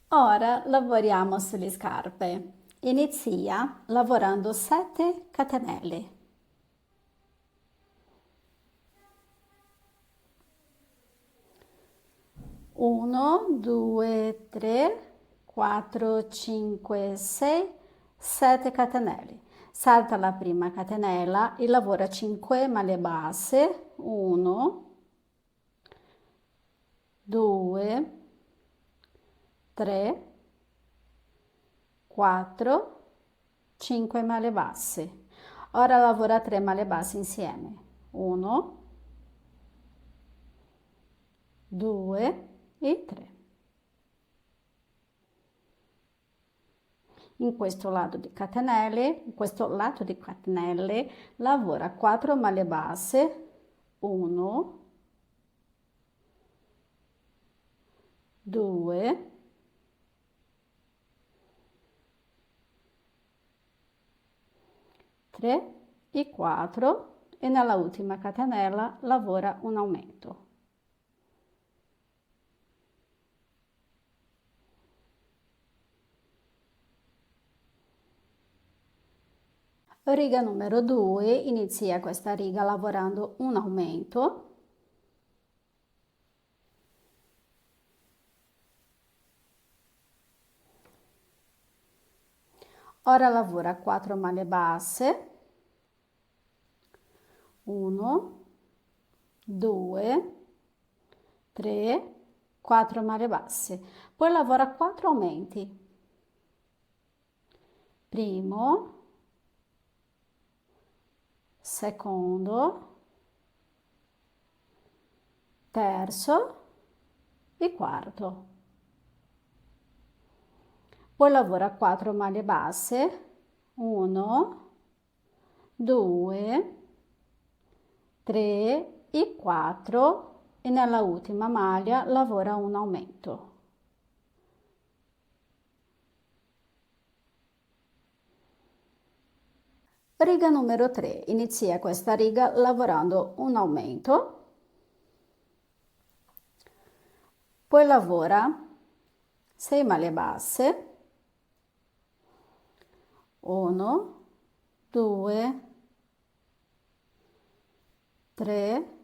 Ora lavoriamo sulle scarpe. Inizia lavorando 7 catenelle. 1, 2, 3, 4, 5, 6, 7 catenelle. Salta la prima catenella e lavora 5 maglie basse. 1, 2, 3, 4, 5 maglie basse. Ora lavora 3 maglie basse insieme. 1, 2 e 3. In questo lato di catenelle lavora 4 maglie basse. 1, 2, 3 e 4 e nella ultima catenella lavora un aumento. Riga numero 2, inizia questa riga lavorando un aumento. Ora lavora 4 maglie basse. 1, 2, 3, 4 maglie basse. Poi lavora 4 aumenti. Primo, secondo, terzo e quarto. Poi lavora 4 maglie basse. 1, 2, 3 e 4 e nella ultima maglia lavora un aumento. Riga numero 3, inizia questa riga lavorando un aumento, poi lavora 6 maglie basse, 1, 2, 3,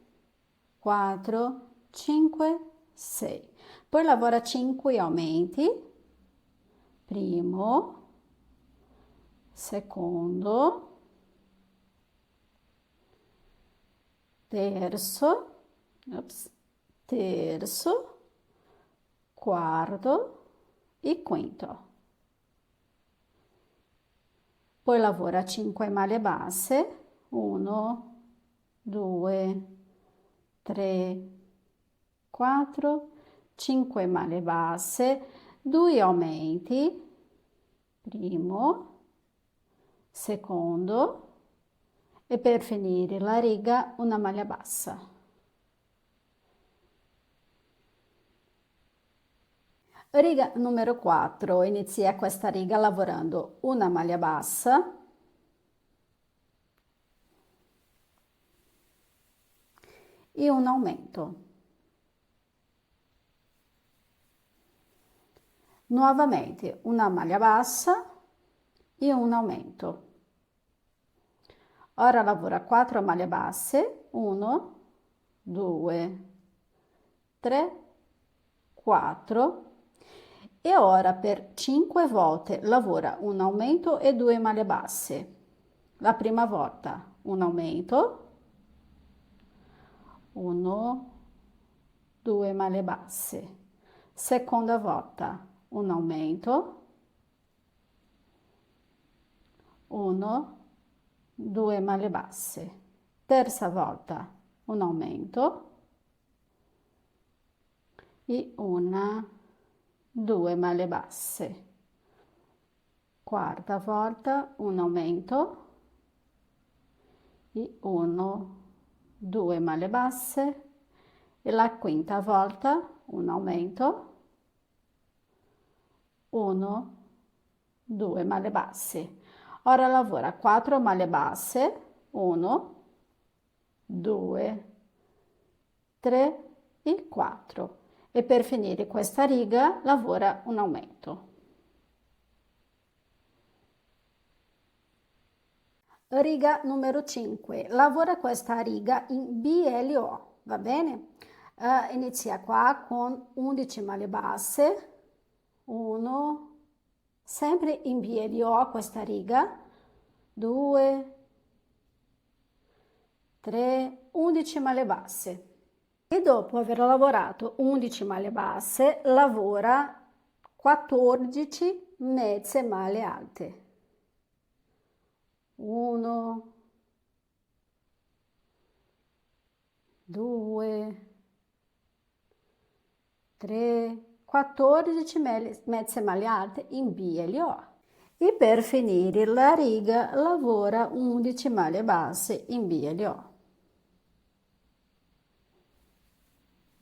4, 5, 6. Poi lavora 5 aumenti, primo, secondo, terzo, quarto e quinto. Poi lavora 5 maglie basse, 1, 2, 3, 4, 5 maglie basse, 2 aumenti, primo, secondo e per finire la riga una maglia bassa. Riga numero 4, inizia questa riga lavorando una maglia bassa, e un aumento. Nuovamente una maglia bassa e un aumento. Ora lavora 4 maglie basse, 1, 2, 3, 4 e ora per 5 volte lavora un aumento e 2 maglie basse. La prima volta un aumento, 1, 2 maglie basse. Seconda volta un aumento, 1, 2 maglie basse. Terza volta un aumento e una, 2 maglie basse. Quarta volta un aumento e 1, 2 maglie basse e la quinta volta un aumento, 1, 2 maglie basse. Ora lavora 4 maglie basse, 1, 2, 3 e 4 e per finire questa riga lavora un aumento. Riga numero 5, lavora questa riga in BLO, va bene? Inizia qua con 11 maglie basse, 1, sempre in BLO questa riga, 2, 3, 11 maglie basse. E dopo aver lavorato 11 maglie basse, lavora 14 mezze maglie alte. 1, 2, 3, 14 mezze maglie alte in BLO. E per finire la riga lavora 11 maglie basse in BLO.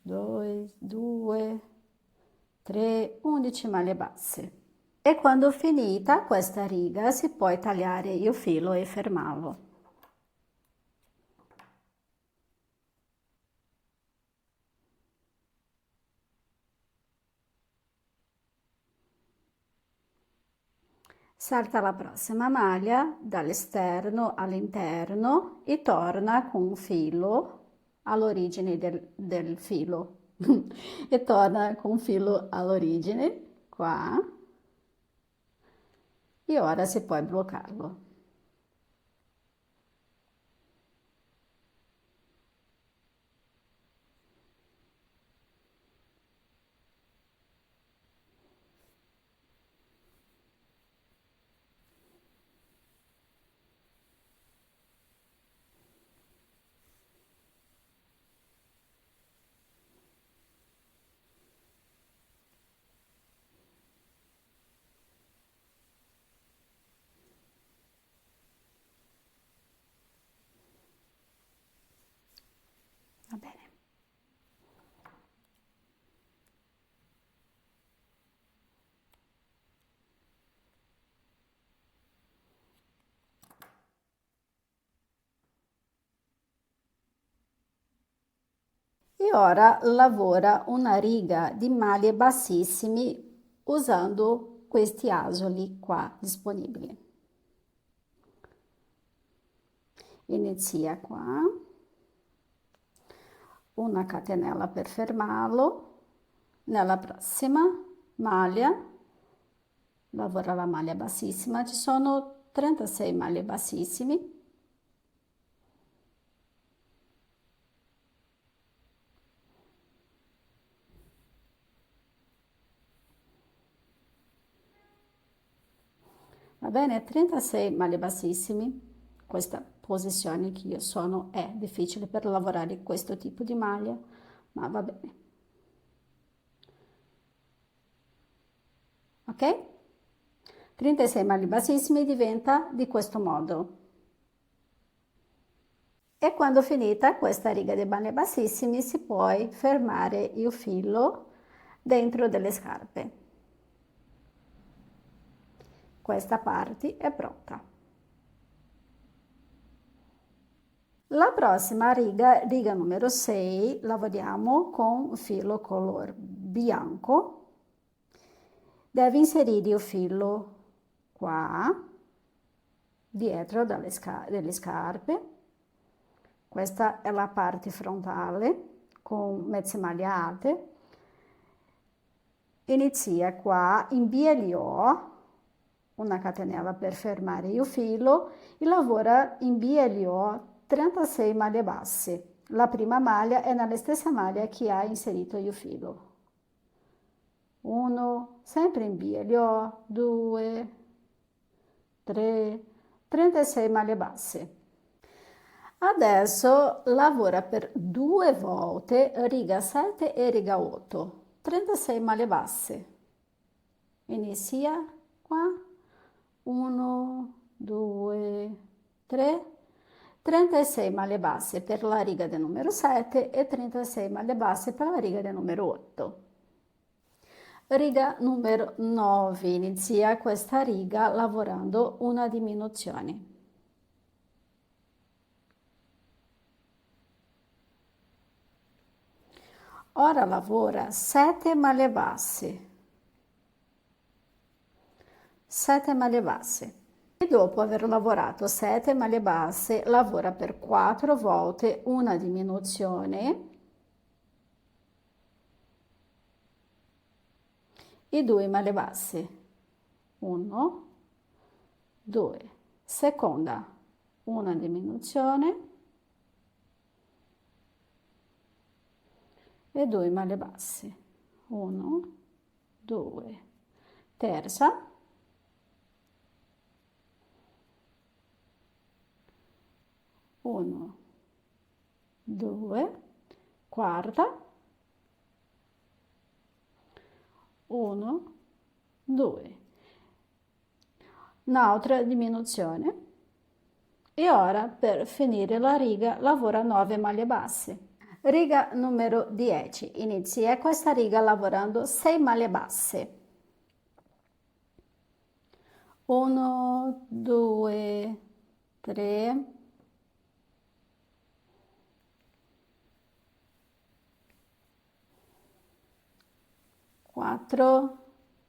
2, 3, 11 maglie basse. E quando finita questa riga si può tagliare il filo e fermarlo. Salta la prossima maglia dall'esterno all'interno e torna con un filo all'origine del filo e torna con un filo all'origine qua e ora si può bloccarlo. Va bene. E ora lavora una riga di maglie bassissimi usando questi asoli qua disponibili. Inizia qua, una catenella per fermarlo, nella prossima maglia lavora la maglia bassissima, ci sono 36 maglie bassissimi. Va bene, 36 maglie bassissimi. Questa posizione che io sono è difficile per lavorare questo tipo di maglia, ma va bene. Ok? 36 maglie bassissime diventa di questo modo. E quando finita questa riga di maglie bassissime si può fermare il filo dentro delle scarpe. Questa parte è pronta. La prossima riga numero 6, lavoriamo con filo color bianco. Devi inserire il filo qua, dietro delle scarpe. Questa è la parte frontale con mezze maglie alte. Inizia qua in BLO, una catenella per fermare il filo e lavora in BLO 36 maglie basse. La prima maglia è nella stessa maglia che hai inserito il filo. 1, sempre in BLO, 2, 3, 36 maglie basse. Adesso lavora per 2 volte riga 7 e riga 8, 36 maglie basse. Inizia qua, 1, 2, 3, 36 maglie basse per la riga del numero 7 e 36 maglie basse per la riga del numero 8. Riga numero 9, inizia questa riga lavorando una diminuzione. Ora lavora 7 maglie basse, 7 maglie basse. E dopo aver lavorato 7 maglie basse, lavora per 4 volte una diminuzione e 2 maglie basse. 1, 2, seconda, una diminuzione e 2 maglie basse. 1, 2, terza, 1, 2, quarta, 1, 2, un'altra diminuzione e ora per finire la riga lavora 9 maglie basse. Riga numero 10, inizia questa riga lavorando 6 maglie basse. 1, 2, 3, 4,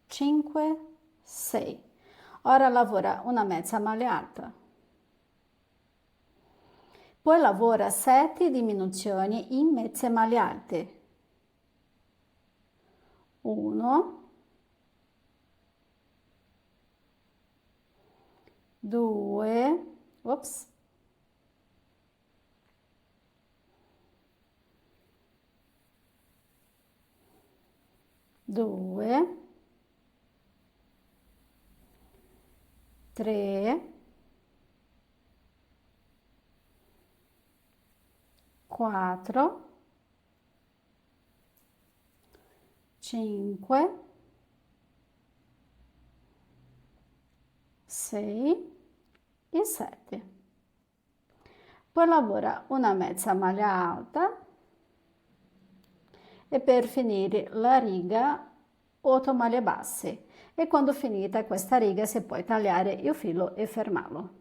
5, 6. Ora lavora una mezza maglia alta. Poi lavora 7 diminuzioni in mezze maglie alte. 1, 2, ops, 2, 3, 4, 5, 6 e 7. Poi lavora una mezza maglia alta e per finire la riga 8 maglie basse e quando finita questa riga si può tagliare il filo e fermarlo.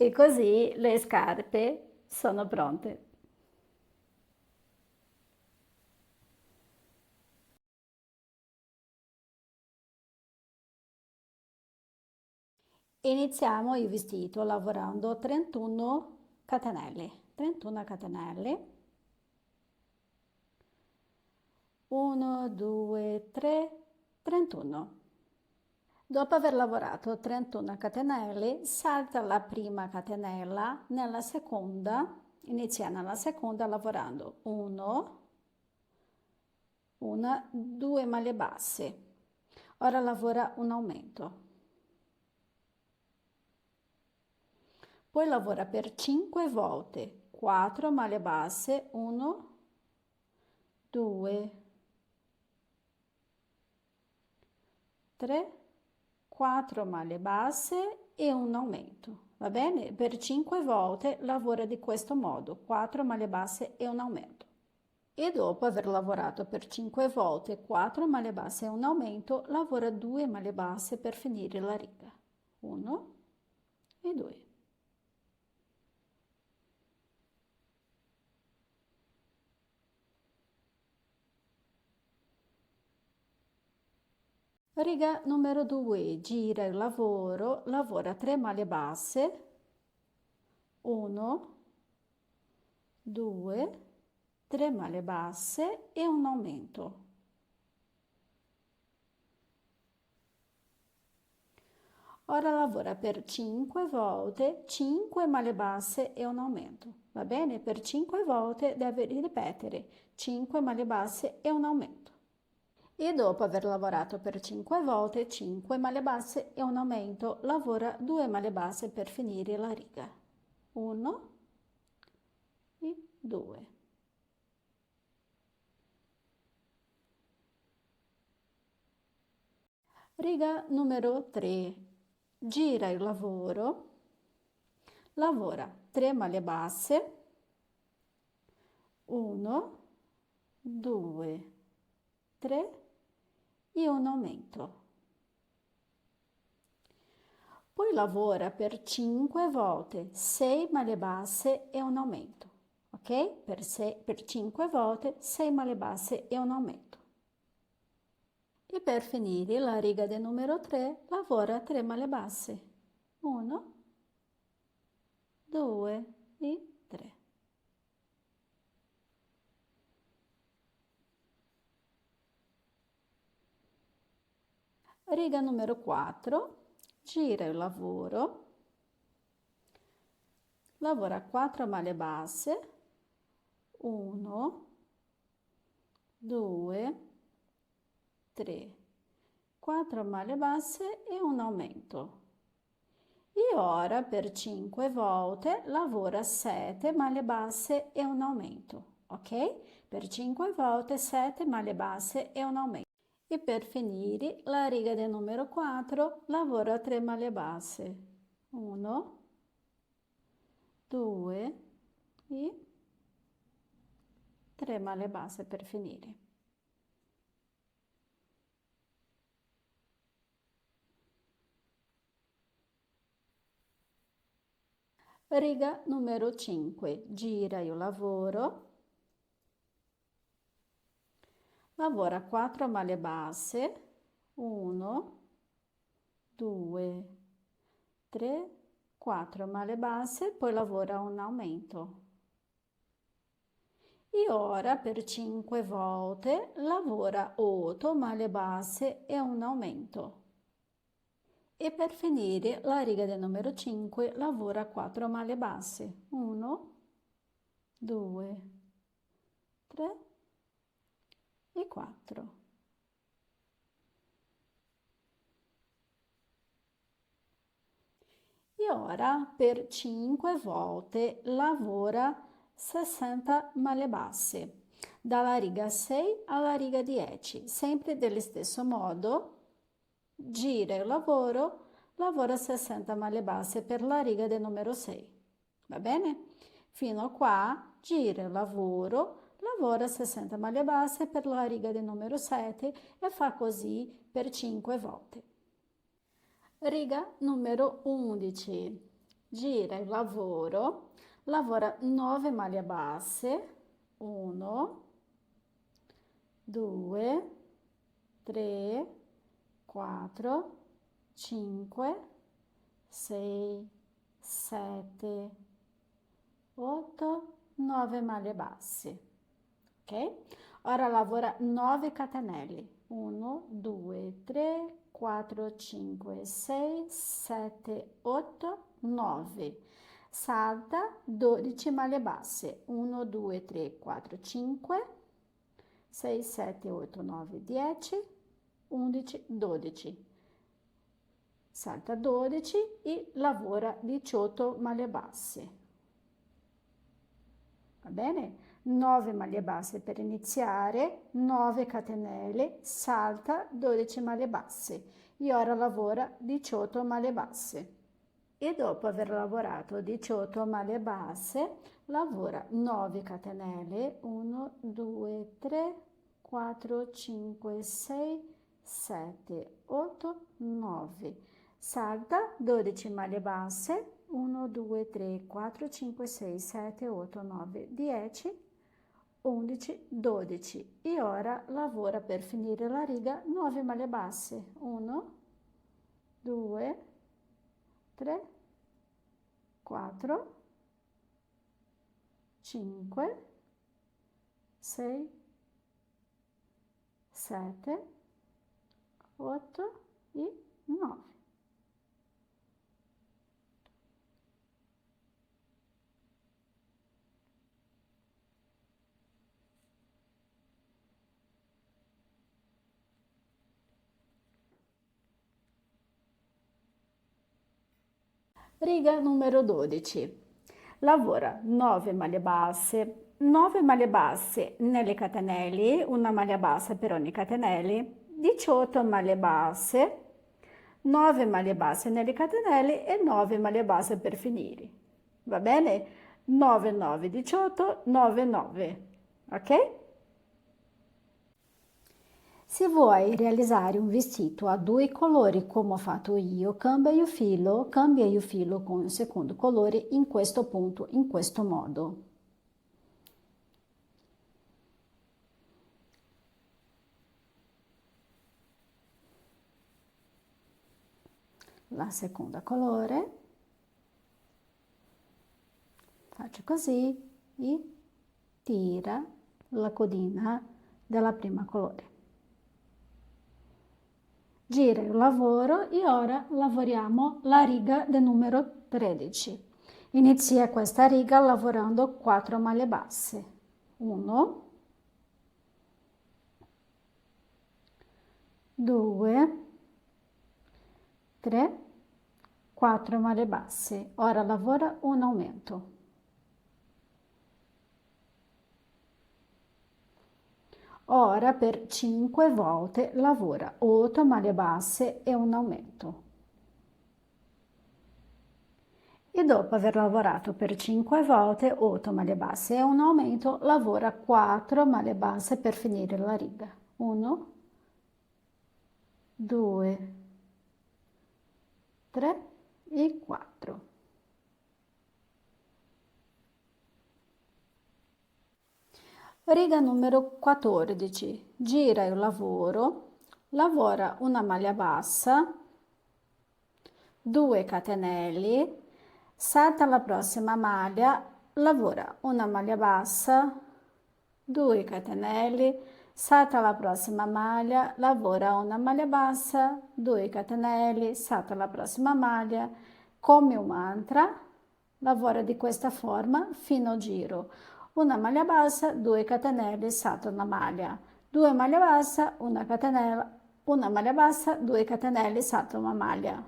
E così le scarpe sono pronte. Iniziamo il vestito lavorando 31 catenelle. 31 catenelle. 1, 2, 3, 31. Dopo aver lavorato 31 catenelle, salta la prima catenella nella seconda, inizia nella seconda lavorando 1, 1, 2 maglie basse. Ora lavora un aumento. Poi lavora per 5 volte 4 maglie basse, 1, 2, 3, 4 maglie basse e un aumento. Va bene? Per 5 volte lavora di questo modo, 4 maglie basse e un aumento. E dopo aver lavorato per 5 volte 4 maglie basse e un aumento, lavora 2 maglie basse per finire la riga. 1 e 2. Riga numero 2, gira il lavoro, lavora 3 maglie basse, 1, 2, 3 maglie basse e un aumento. Ora lavora per 5 volte 5 maglie basse e un aumento. Va bene? Per 5 volte deve ripetere 5 maglie basse e un aumento. E dopo aver lavorato per 5 volte 5 maglie basse e un aumento, lavora 2 maglie basse per finire la riga. 1 e 2. Riga numero 3. Gira il lavoro, lavora 3 maglie basse, 1, 2, 3 e un aumento. Poi lavora per 5 volte 6 maglie basse e un aumento, ok? Per 5 volte 6 maglie basse e un aumento. E per finire la riga del numero 3 lavora 3 maglie basse. 1, 2 e 3. Riga numero 4, gira il lavoro, lavora 4 maglie basse, 1, 2, 3, 4 maglie basse e un aumento. E ora per 5 volte lavora 7 maglie basse e un aumento, ok? Per 5 volte 7 maglie basse e un aumento. E per finire la riga del numero 4 lavora 3 maglie basse. 1, 2 e 3 maglie basse per finire. Riga numero 5, gira il lavoro, lavora 4 maglie basse, 1, 2, 3, 4 maglie basse, poi lavora un aumento. E ora per 5 volte lavora 8 maglie basse e un aumento. E per finire la riga del numero 5 lavora 4 maglie basse. 1, 2, 3 e 4. E ora per 5 volte lavora 60 maglie basse, dalla riga 6 alla riga 10, sempre dello stesso modo, gira il lavoro, lavora 60 maglie basse per la riga del numero 6, va bene? Fino a qua, gira il lavoro, lavora 60 maglie basse per la riga del numero 7 e fa così per 5 volte. Riga numero 11, gira il lavoro, lavora 9 maglie basse, 1, 2, 3, 4, 5, 6, 7, 8, 9 maglie basse, ok? Ora lavora 9 catenelli, 1, 2, 3, 4, 5, 6, 7, 8, 9. Salta 12 maglie basse, 1, 2, 3, 4, 5, 6, 7, 8, 9, 10, 11, 12. Salta 12 e lavora 18 maglie basse. Va bene? 9 maglie basse per iniziare, 9 catenelle, salta 12 maglie basse e ora lavora 18 maglie basse. E dopo aver lavorato 18 maglie basse, lavora 9 catenelle, 1, 2, 3, 4, 5, 6, 7, 8, 9. Salta 12 maglie basse, 1, 2, 3, 4, 5, 6, 7, 8, 9, 10, 11, 12. E ora lavora per finire la riga 9 maglie basse. 1, 2, 3, 4, 5, 6, 7, 8 e 9. Riga numero 12. Lavora 9 maglie basse nelle catenelle, una maglia bassa per ogni catenelle, 18 maglie basse, 9 maglie basse nelle catenelle e 9 maglie basse per finire. Va bene? 9, 9, 18, 9, 9. Ok? Se vuoi realizzare un vestito a due colori come ho fatto io, cambia il filo con il secondo colore in questo punto, in questo modo. La seconda colore, faccio così e tira la codina della prima colore. Gira il lavoro e ora lavoriamo la riga del numero 13. Inizia questa riga lavorando 4 maglie basse. 1, 2, 3, 4 maglie basse. Ora lavora un aumento. Ora per 5 volte lavora 8 maglie basse e un aumento. E dopo aver lavorato per 5 volte 8 maglie basse e un aumento, lavora 4 maglie basse per finire la riga. 1, 2, 3 e 4. Riga numero 14. Gira il lavoro, lavora una maglia bassa, 2 catenelli, salta la prossima maglia, lavora una maglia bassa, 2 catenelli, salta la prossima maglia, lavora una maglia bassa, 2 catenelli, salta la prossima maglia, come un mantra, lavora di questa forma fino al giro. Una maglia bassa, 2 catenelle, salta una maglia, 2 maglia bassa, una catenella, una maglia bassa, 2 catenelle, salta una maglia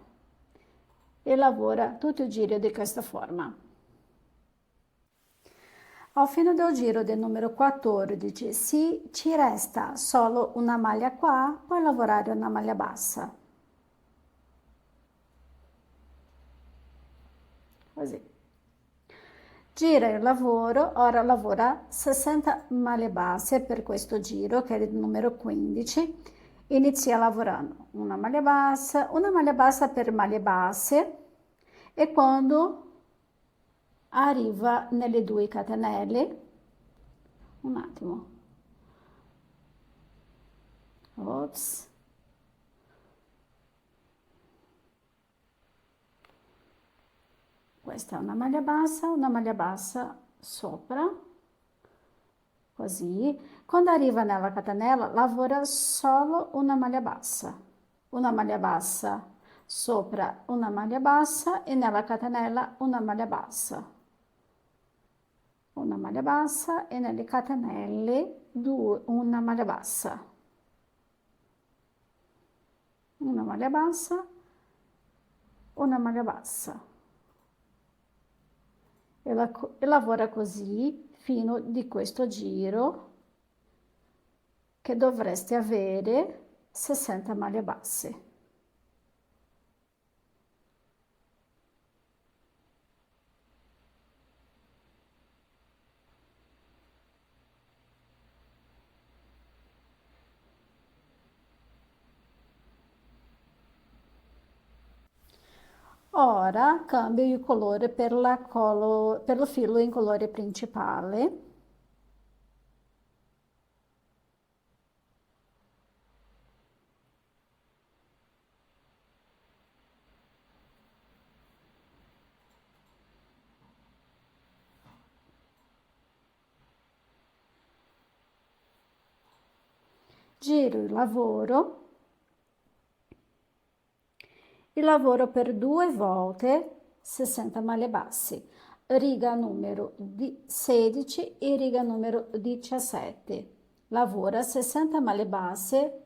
e lavora tutto il giro di questa forma. Al fine del giro del numero 14, se ci resta solo una maglia qua, puoi lavorare una maglia bassa. Così. Gira il lavoro, ora lavora 60 maglie basse per questo giro che è il numero 15. Inizia lavorando una maglia bassa per maglie basse e quando arriva nelle 2 catenelle, un attimo, ops, questa è una maglia bassa sopra, così. Quando arriva nella catenella lavora solo una maglia bassa sopra una maglia bassa e nella catenella una maglia bassa e nelle catenelle una maglia bassa, una maglia bassa, una maglia bassa e lavora così fino di questo giro che dovresti avere 60 maglie basse. Ora cambio il colore per il filo in colore principale. Giro il lavoro per 2 volte 60 maglie basse, riga numero 16 e riga numero 17. Lavora 60 maglie basse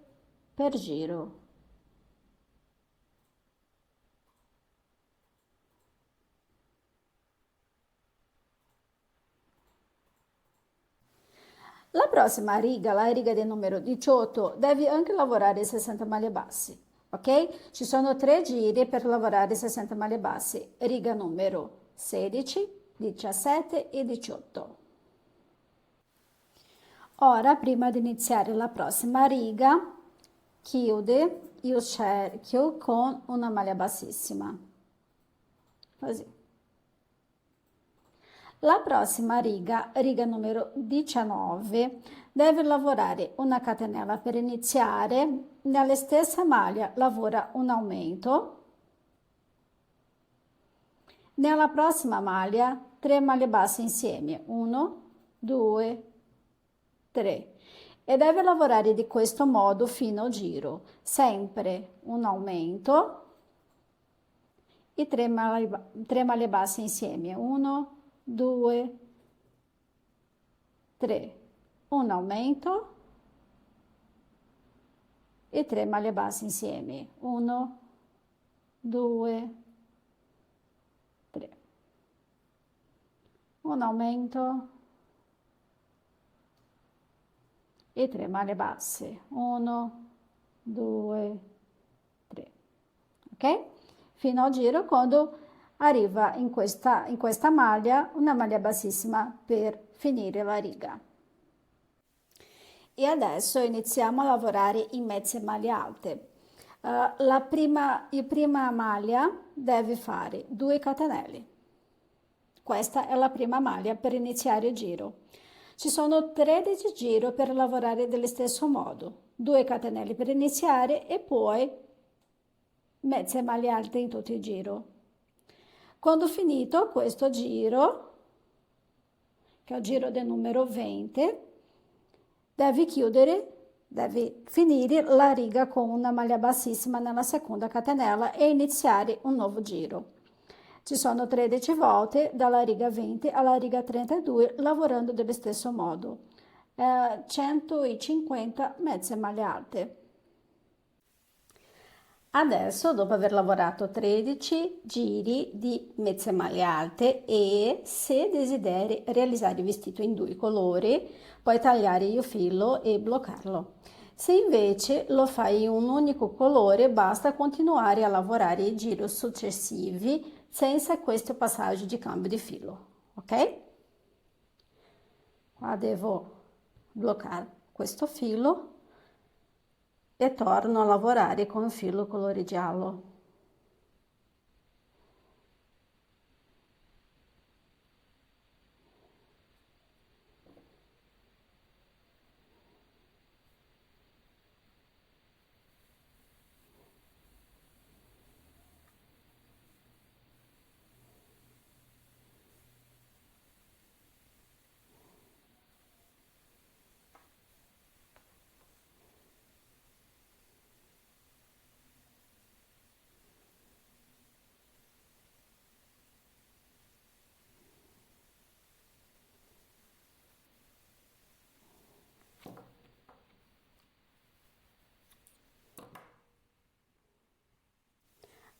per giro. La prossima riga, la riga del numero 18, devi anche lavorare 60 maglie basse, ok? Ci sono 3 giri per lavorare 60 maglie basse, riga numero 16, 17 e 18. Ora, prima di iniziare la prossima riga, chiude il cerchio con una maglia bassissima, così. La prossima riga, riga numero 19, deve lavorare una catenella per iniziare. Nella stessa maglia lavora un aumento. Nella prossima maglia 3 maglie basse insieme, 1, 2, 3. E deve lavorare di questo modo fino al giro, sempre un aumento e 3 maglie basse insieme, 1, 2, 3, un aumento e 3 maglie basse insieme, 1, 2, 3, un aumento e 3 maglie basse, 1, 2, 3, ok? Fino al giro, quando arriva in questa maglia, una maglia bassissima per finire la riga. E adesso iniziamo a lavorare in mezze maglie alte. La prima maglia deve fare 2 catenelle. Questa è la prima maglia per iniziare il giro. Ci sono 13 giri per lavorare dello stesso modo. 2 catenelle per iniziare e poi mezze maglie alte in tutto il giro. Quando finito questo giro, che è il giro del numero 20, devi finire la riga con una maglia bassissima nella seconda catenella e iniziare un nuovo giro. Ci sono 13 volte dalla riga 20 alla riga 32 lavorando dello stesso modo. 150 mezze maglie alte. Adesso, dopo aver lavorato 13 giri di mezze maglie alte e se desideri realizzare il vestito in 2 colori, puoi tagliare il filo e bloccarlo. Se invece lo fai in un unico colore, basta continuare a lavorare i giri successivi senza questo passaggio di cambio di filo, ok? Qua devo bloccare questo filo e torno a lavorare con il filo colore giallo.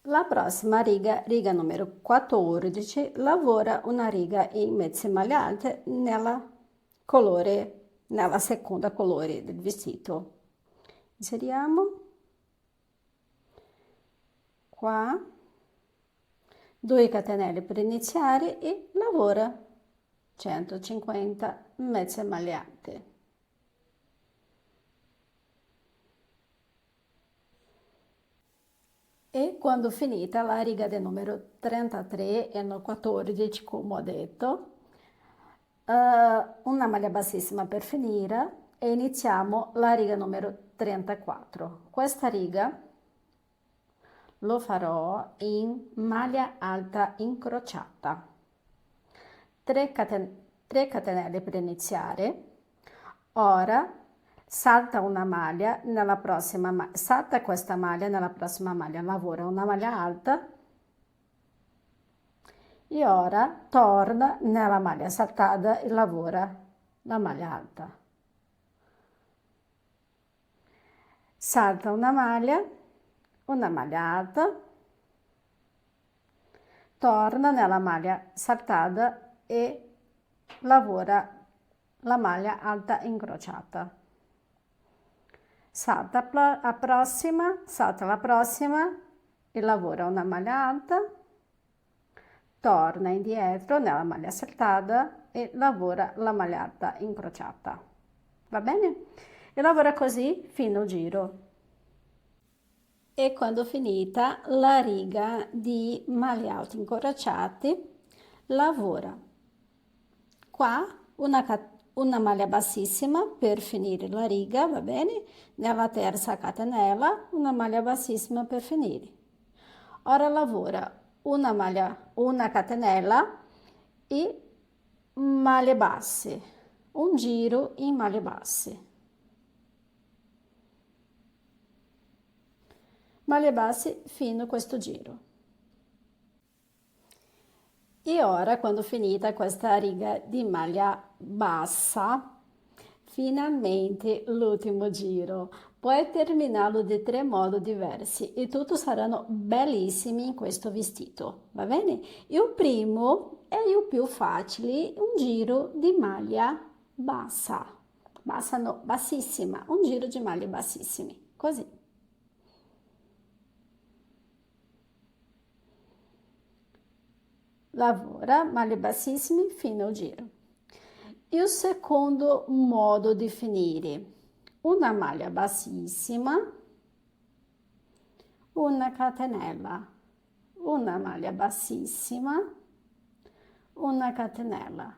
La prossima riga numero 14, lavora una riga in mezze maglie alte nella seconda colore del vestito. Inseriamo qua 2 catenelle per iniziare e lavora 150 mezze maglie alte. E quando finita la riga del numero 33 e no 14, come ho detto, una maglia bassissima per finire e iniziamo la riga numero 34. Questa riga lo farò in maglia alta incrociata. 3 catenelle per iniziare. Ora salta una maglia nella prossima salta questa maglia nella prossima maglia, lavora una maglia alta e ora torna nella maglia saltata e lavora la maglia alta. Salta una maglia alta, torna nella maglia saltata e lavora la maglia alta incrociata. Salta la prossima e lavora una maglia alta, torna indietro nella maglia saltata e lavora la maglia alta incrociata. Va bene? E lavora così fino al giro. E quando finita la riga di maglie alte incorniciati, lavora qua una maglia bassissima per finire la riga, va bene? Nella terza catenella una maglia bassissima per finire. Ora lavora una catenella e maglie basse, un giro in maglie basse. Maglie basse fino a questo giro. E ora, quando finita questa riga di maglia bassa, finalmente l'ultimo giro. Puoi terminarlo di 3 modi diversi e tutti saranno bellissimi in questo vestito, va bene? Il primo è il più facile, un giro di maglia bassa. Bassa no, bassissima, un giro di maglie bassissimi, così. Lavora maglie bassissime fino al giro. Il secondo modo di finire, una maglia bassissima, una catenella, una maglia bassissima, una catenella,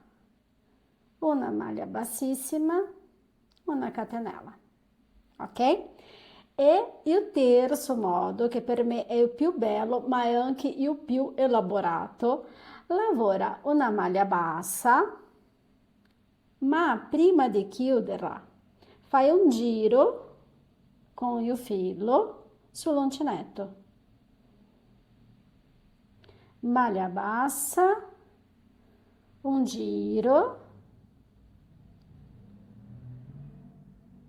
una maglia bassissima, una catenella, ok? E il terzo modo, che per me è il più bello, ma è anche il più elaborato, lavora una maglia bassa, ma prima di chiuderla fai un giro con il filo sull'uncinetto. Maglia bassa, un giro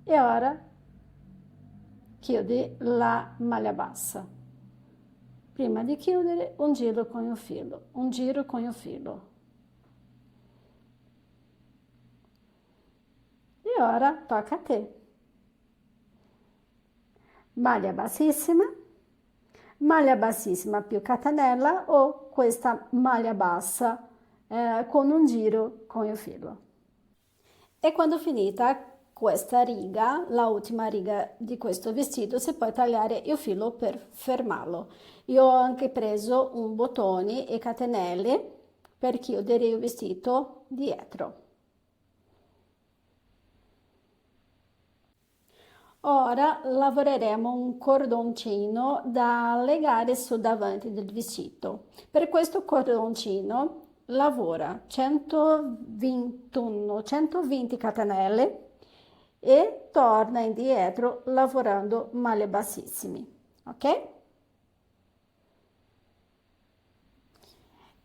e ora chiudi la maglia bassa. Prima di chiudere un giro con il filo, un giro con il filo. E ora tocca a te. Maglia bassissima più catenella o questa maglia bassa con un giro con il filo. E quando finita questa riga, la ultima riga di questo vestito, si può tagliare il filo per fermarlo. Io ho anche preso un bottone e catenelle per chiudere il vestito dietro. Ora lavoreremo un cordoncino da legare sul davanti del vestito. Per questo cordoncino lavora 120 catenelle e torna indietro lavorando maglie bassissime, ok?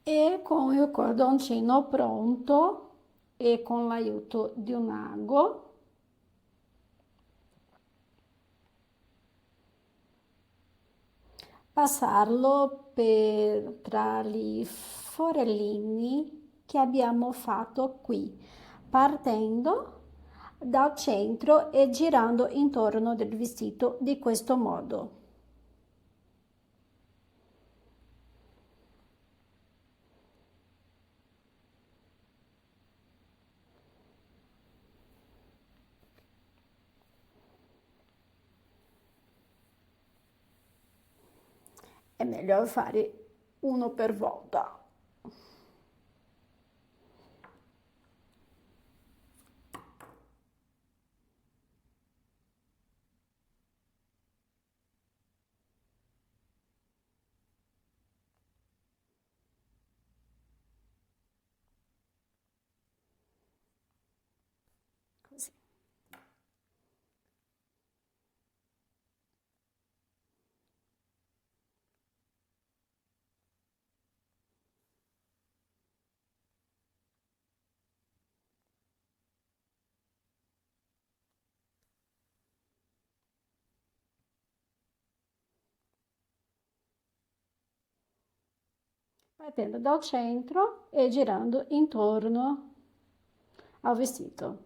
E con il cordoncino pronto e con l'aiuto di un ago passarlo tra i forellini che abbiamo fatto qui, partendo dal centro e girando intorno del vestito di questo modo. È meglio fare uno per volta. Così. Partendo dal centro e girando intorno al vestito.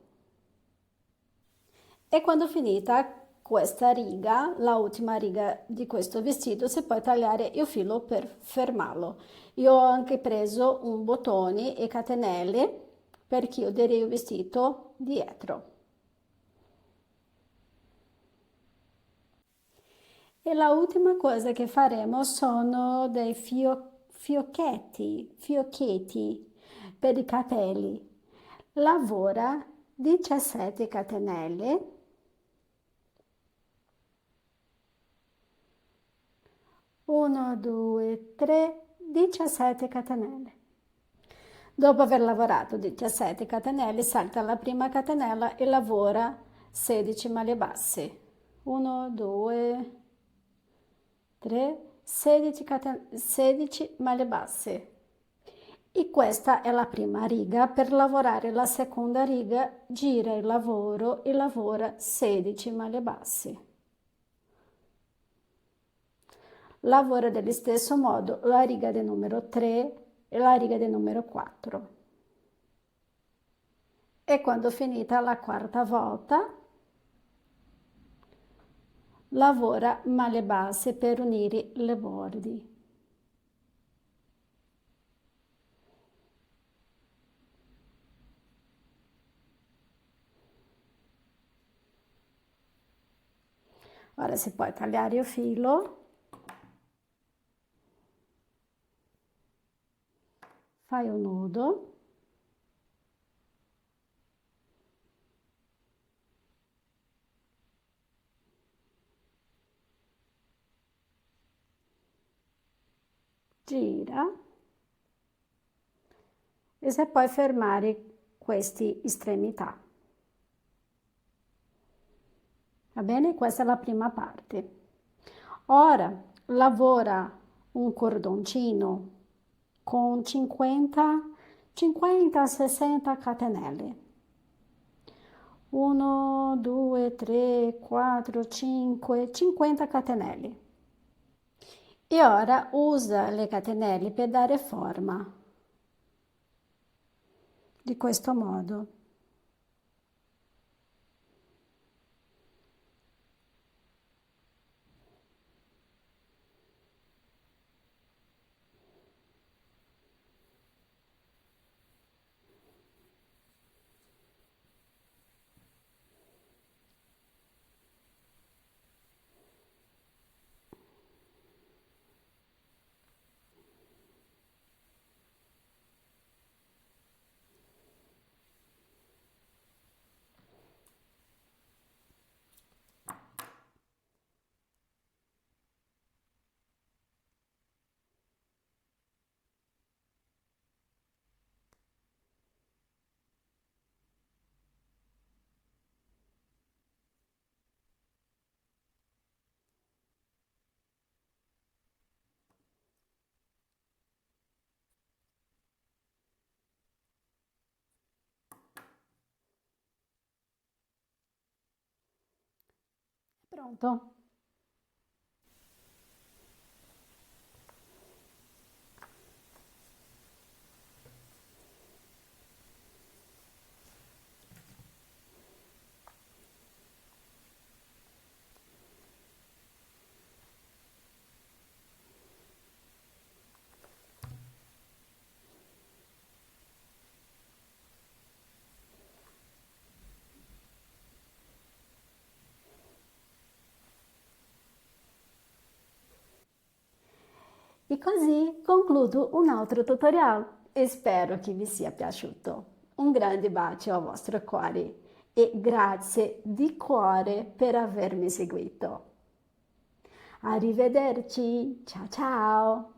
E quando finita questa riga, la ultima riga di questo vestito, si può tagliare il filo per fermarlo. Io ho anche preso un bottone e catenelle per chiudere il vestito dietro. E la ultima cosa che faremo sono dei fiocchetti per i capelli. Lavora 17 catenelle, 1, 2, 3, 17 catenelle. Dopo aver lavorato 17 catenelle, salta la prima catenella e lavora 16 maglie basse. 1, 2, 3, 16 maglie basse. E questa è la prima riga. Per lavorare la seconda riga, gira il lavoro e lavora 16 maglie basse. Lavora dello stesso modo la riga del numero 3 e la riga del numero 4. E quando finita la quarta volta, lavora maglie basse per unire le bordi. Ora si può tagliare il filo, fai un nudo, gira e se puoi fermare queste estremità. Va bene? Questa è la prima parte. Ora lavora un cordoncino con 50-60 catenelle. 1, 2, 3, 4, 5, 50 catenelle. E ora usa le catenelle per dare forma, di questo modo. Pronto? E così concludo un altro tutorial e spero che vi sia piaciuto. Un grande bacio al vostro cuore e grazie di cuore per avermi seguito. Arrivederci, ciao ciao!